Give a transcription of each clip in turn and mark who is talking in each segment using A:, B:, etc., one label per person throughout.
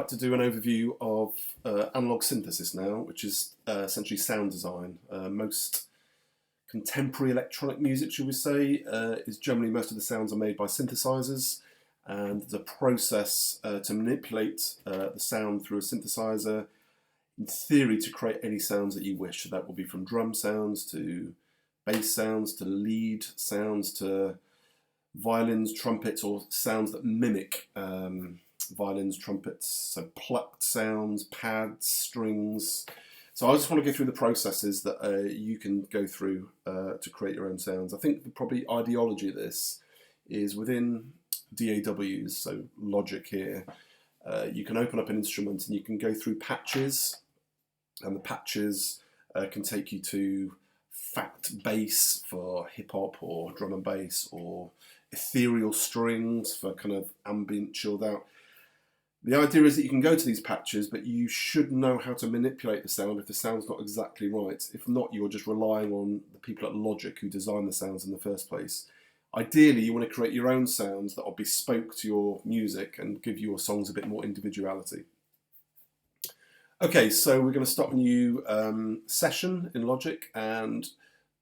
A: I'd like to do an overview of analog synthesis now, which is essentially sound design. Most contemporary electronic music, shall we say, is generally most of the sounds are made by synthesizers, and the process to manipulate the sound through a synthesizer, in theory, to create any sounds that you wish. So that will be from drum sounds to bass sounds to lead sounds to violins, trumpets, or sounds that mimic violins, trumpets, so plucked sounds, pads, strings. So I just want to go through the processes that you can go through to create your own sounds. I think the probably ideology of this is within DAWs, so Logic here. You can open up an instrument and you can go through patches, and the patches can take you to fact bass for hip hop or drum and bass, or ethereal strings for kind of ambient, chilled out. The idea is that you can go to these patches, but you should know how to manipulate the sound if the sound's not exactly right. If not, you're just relying on the people at Logic who designed the sounds in the first place. Ideally, you want to create your own sounds that are bespoke to your music and give your songs a bit more individuality. Okay, so we're going to start a new session in Logic and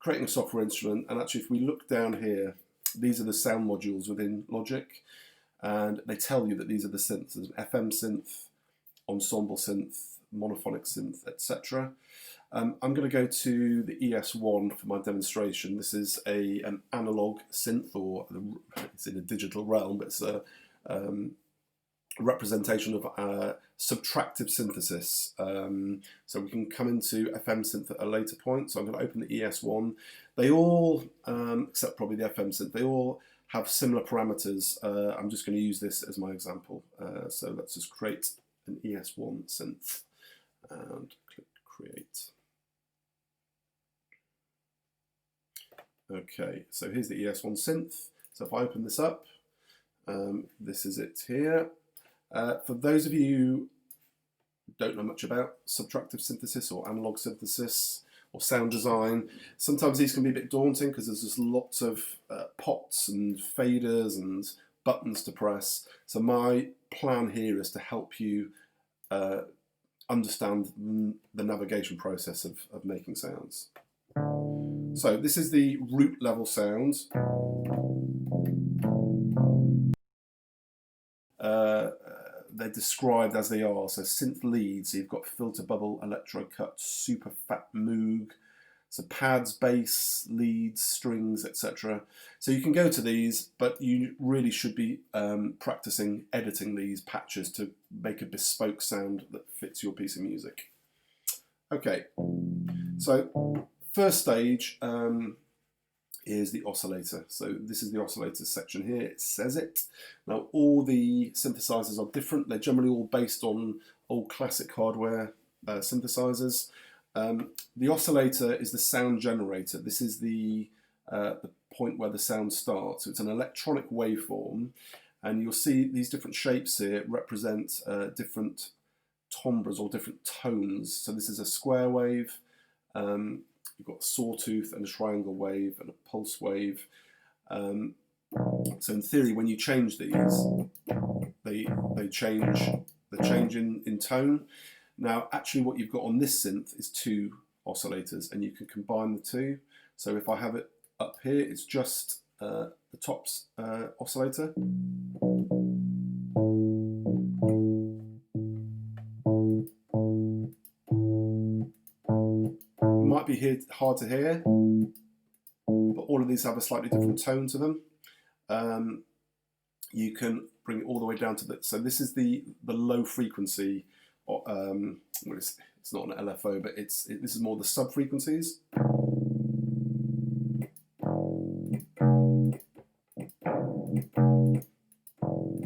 A: creating a software instrument. And actually, if we look down here, these are the sound modules within Logic. And they tell you that these are the synths. There's an FM synth, ensemble synth, monophonic synth, etc. I'm going to go to the ES1 for my demonstration. This is an analog synth, or it's in a digital realm, but it's a representation of subtractive synthesis. So we can come into FM synth at a later point. So I'm going to open the ES1. They all, except probably the FM synth, they all have similar parameters. I'm just going to use this as my example. So let's just create an ES1 synth and click create. Okay, so here's the ES1 synth. So if I open this up, this is it here. For those of you who don't know much about subtractive synthesis or analog synthesis or sound design, sometimes these can be a bit daunting because there's just lots of pots and faders and buttons to press. So my plan here is to help you understand the navigation process of making sounds. So this is the root level sound. They're described as they are. So synth leads, so you've got filter bubble, electro cut, super fat moog, so pads, bass, leads, strings, etc. So you can go to these, but you really should be practicing editing these patches to make a bespoke sound that fits your piece of music. Okay, so first stage is the oscillator. So this is the oscillator section here. It says it. Now all the synthesizers are different. They're generally all based on old classic hardware synthesizers. The oscillator is the sound generator. This is the point where the sound starts. So it's an electronic waveform, and you'll see these different shapes here represent different timbres or different tones. So this is a square wave. You've got a sawtooth and a triangle wave and a pulse wave. So in theory, when you change these, they change in tone. Now, actually, what you've got on this synth is two oscillators, and you can combine the two. So if I have it up here, it's just the top oscillator. Might be hard to hear, but all of these have a slightly different tone to them. You can bring it all the way down to the, so this is the low frequency, well, it's not an LFO, but this is more the sub frequencies.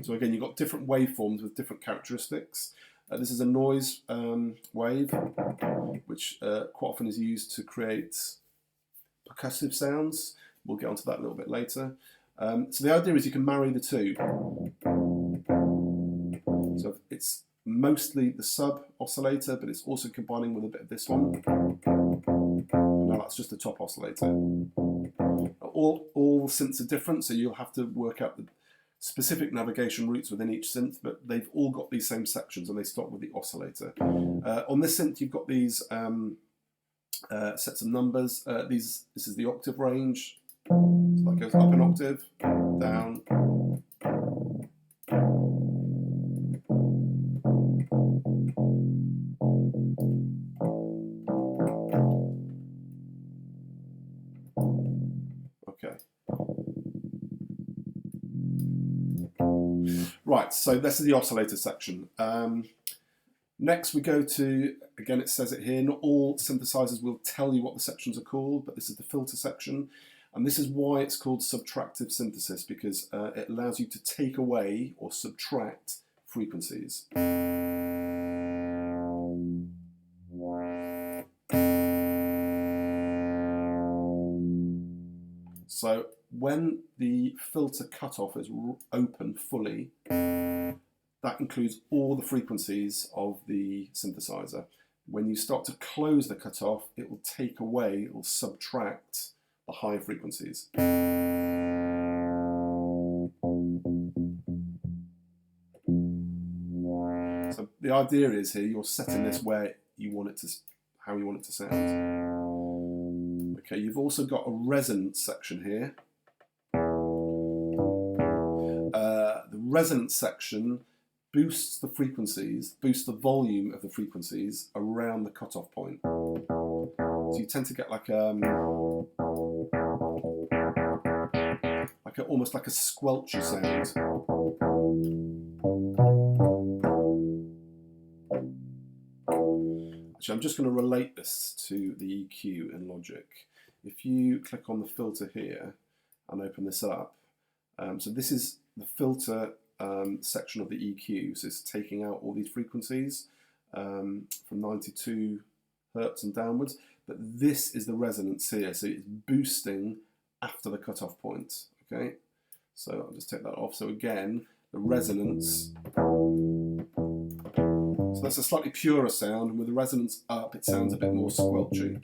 A: So again, you've got different waveforms with different characteristics. This is a noise wave, which quite often is used to create percussive sounds. We'll get onto that a little bit later. So the idea is you can marry the two. So it's mostly the sub oscillator, but it's also combining with a bit of this one. Now that's just the top oscillator. All synths are different, so you'll have to work out specific navigation routes within each synth, but they've all got these same sections, and they start with the oscillator. On this synth, you've got these sets of numbers. This is the octave range. So that goes up an octave, down. Okay. Right, so this is the oscillator section. Next we go to, again it says it here, not all synthesizers will tell you what the sections are called, but this is the filter section. And this is why it's called subtractive synthesis, because it allows you to take away or subtract frequencies. So when the filter cutoff is open fully, that includes all the frequencies of the synthesizer. When you start to close the cutoff, it will take away, it will subtract the high frequencies. So the idea is here, you're setting this where you want it to, how you want it to sound. Okay, you've also got a resonance section here. The resonance section boosts the frequencies, boosts the volume of the frequencies around the cutoff point. So you tend to get like almost like a squelchy sound. Actually, I'm just going to relate this to the EQ in Logic. If you click on the filter here and open this up, so this is the filter section of the EQ, so it's taking out all these frequencies from 92 Hertz and downwards, but this is the resonance here, so it's boosting after the cutoff point. Okay, so I'll just take that off. So again, the resonance, so that's a slightly purer sound, and with the resonance up it sounds a bit more squelchy.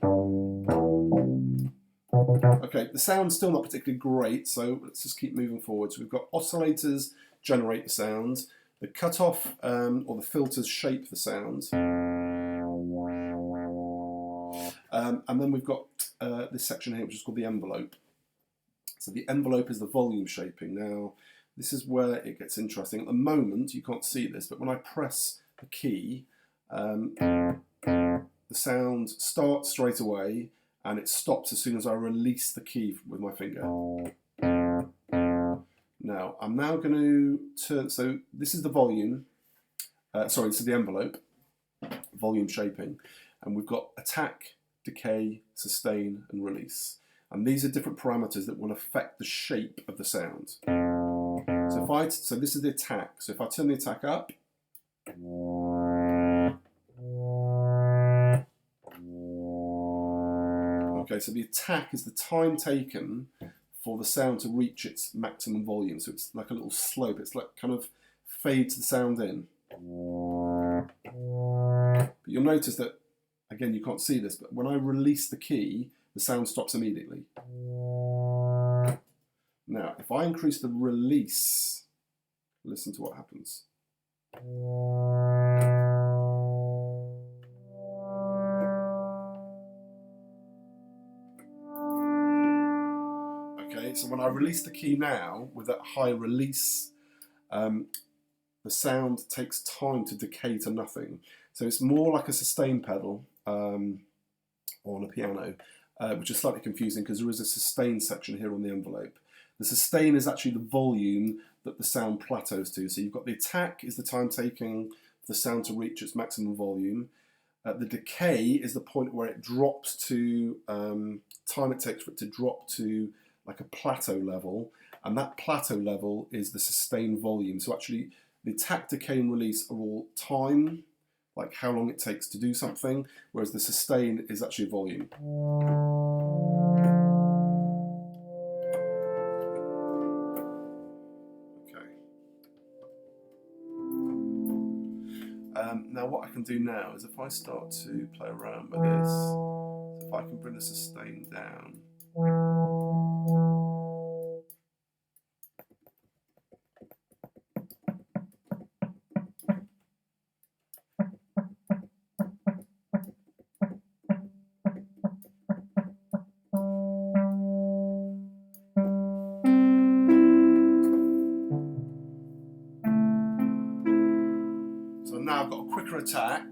A: Okay, the sound's still not particularly great, so let's just keep moving forward. So we've got oscillators generate the sounds, the cutoff or the filters shape the sounds, and then we've got this section here which is called the envelope. So the envelope is the volume shaping. Now this is where it gets interesting. At the moment you can't see this, but when I press the key, the sound starts straight away and it stops as soon as I release the key with my finger. Now, I'm now going to turn, so this is the volume, sorry, this is the envelope, volume shaping, and we've got attack, decay, sustain, and release. And these are different parameters that will affect the shape of the sound. So this is the attack, so if I turn the attack up, okay, so the attack is the time taken for the sound to reach its maximum volume. So it's like a little slope. It's like kind of fades the sound in. But you'll notice that, again, you can't see this, but when I release the key, the sound stops immediately. Now, if I increase the release, listen to what happens. Okay, so when I release the key now, with that high release, the sound takes time to decay to nothing. So it's more like a sustain pedal on a piano, which is slightly confusing because there is a sustain section here on the envelope. The sustain is actually the volume that the sound plateaus to. So you've got the attack is the time taking for the sound to reach its maximum volume. The decay is the point where it drops to, time it takes for it to drop to like a plateau level, and that plateau level is the sustain volume. So actually the attack, decay and release are all time, like how long it takes to do something, whereas the sustain is actually volume. Okay. Now what I can do now is if I start to play around with this, so if I can bring the sustain down, now I've got a quicker attack.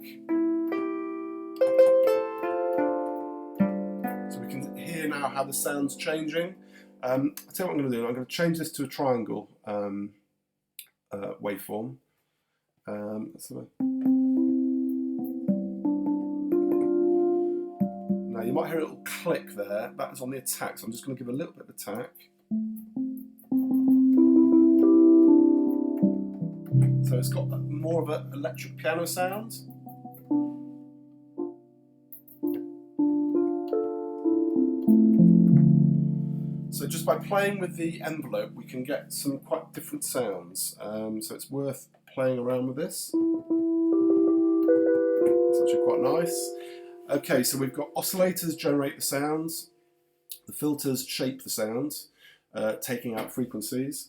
A: So we can hear now how the sound's changing. I'll tell you what I'm going to do. I'm going to change this to a triangle waveform. Now you might hear a little click there. That is on the attack, so I'm just going to give a little bit of attack. So it's got more of an electric piano sound. So just by playing with the envelope, we can get some quite different sounds. So it's worth playing around with this. It's actually quite nice. Okay, so we've got oscillators generate the sounds. The filters shape the sounds, taking out frequencies.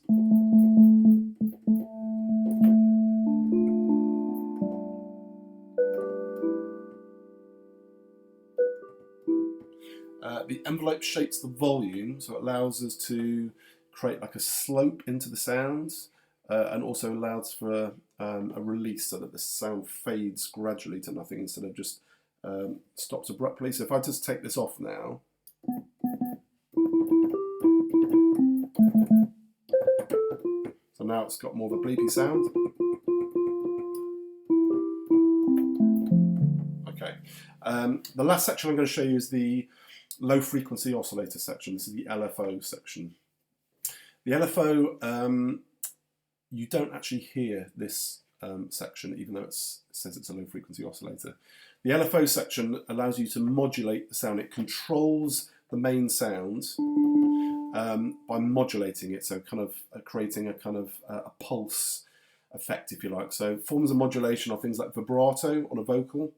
A: The envelope shapes the volume, so it allows us to create like a slope into the sounds, and also allows for a release so that the sound fades gradually to nothing instead of just stops abruptly. So if I just take this off now, so now it's got more of a bleepy sound. Okay, the last section I'm going to show you is the low frequency oscillator section. This is the LFO section. The LFO, you don't actually hear this section, even though it says it's a low frequency oscillator. The LFO section allows you to modulate the sound. It controls the main sound by modulating it, so kind of creating a kind of a pulse effect, if you like. So forms of modulation are things like vibrato on a vocal,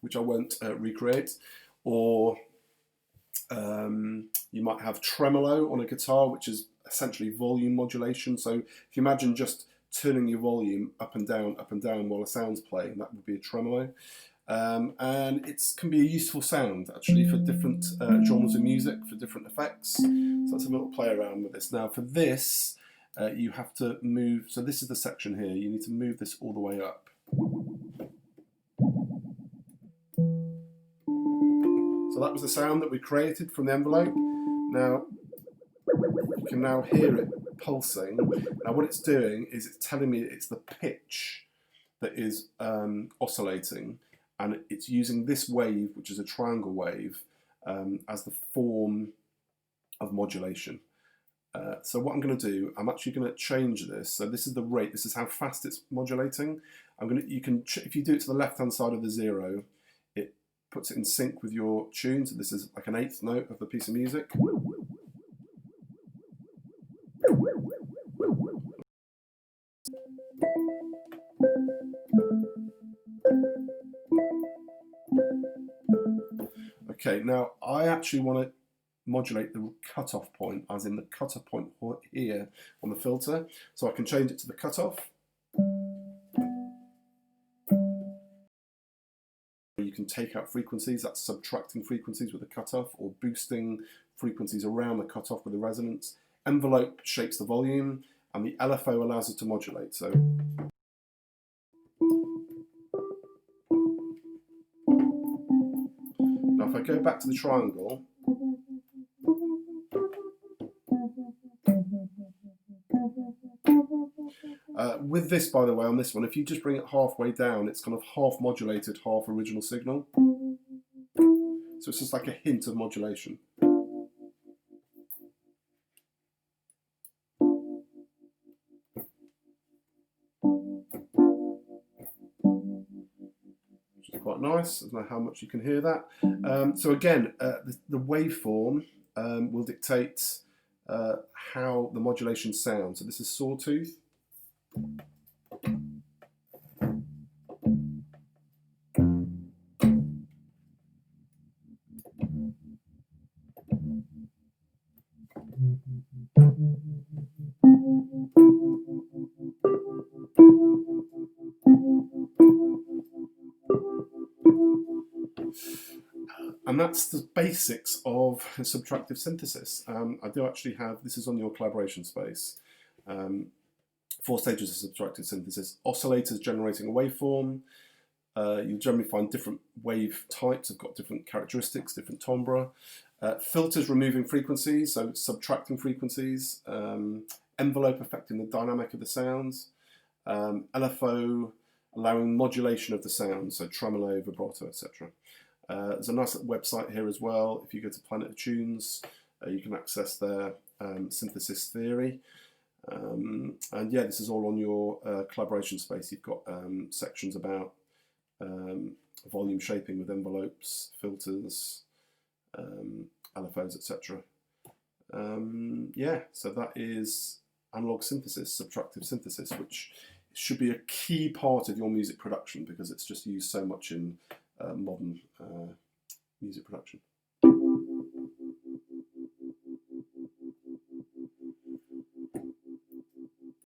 A: which I won't recreate, or you might have tremolo on a guitar, which is essentially volume modulation. So if you imagine just turning your volume up and down while a sound's playing, that would be a tremolo. And it can be a useful sound actually for different genres of music, for different effects. So let's have a little play around with this. Now for this, you have to move, so this is the section here, you need to move this all the way up. So that was the sound that we created from the envelope. Now, you can now hear it pulsing. Now what it's doing is it's telling me it's the pitch that is oscillating, and it's using this wave, which is a triangle wave, as the form of modulation. So what I'm going to do, I'm actually going to change this. So this is the rate, this is how fast it's modulating. If you do it to the left-hand side of the zero, it puts it in sync with your tune. So this is like an eighth note of the piece of music. Okay, now I actually want to modulate the cutoff point, as in the cutoff point here on the filter. So I can change it to the cutoff. You can take out frequencies, that's subtracting frequencies with the cutoff, or boosting frequencies around the cutoff with the resonance. Envelope shapes the volume, and the LFO allows it to modulate. So now if I go back to the triangle, with this, by the way, on this one, if you just bring it halfway down, it's kind of half modulated, half original signal. So it's just like a hint of modulation. Which is quite nice. I don't know how much you can hear that. So again, the waveform will dictate how the modulation sounds. So this is sawtooth. And that's the basics of subtractive synthesis. I do actually have, this is on your collaboration space. 4 stages of subtractive synthesis. Oscillators generating a waveform. You'll generally find different wave types have got different characteristics, different timbre. Filters removing frequencies, so subtracting frequencies. Envelope affecting the dynamic of the sounds. LFO allowing modulation of the sound, so tremolo, vibrato, etc. There's a nice website here as well. If you go to Planet of Tunes, you can access their synthesis theory. And yeah, this is all on your collaboration space. You've got sections about volume shaping with envelopes, filters, LFOs, etc. Yeah, so that is analog synthesis, subtractive synthesis, which should be a key part of your music production because it's just used so much in modern music production.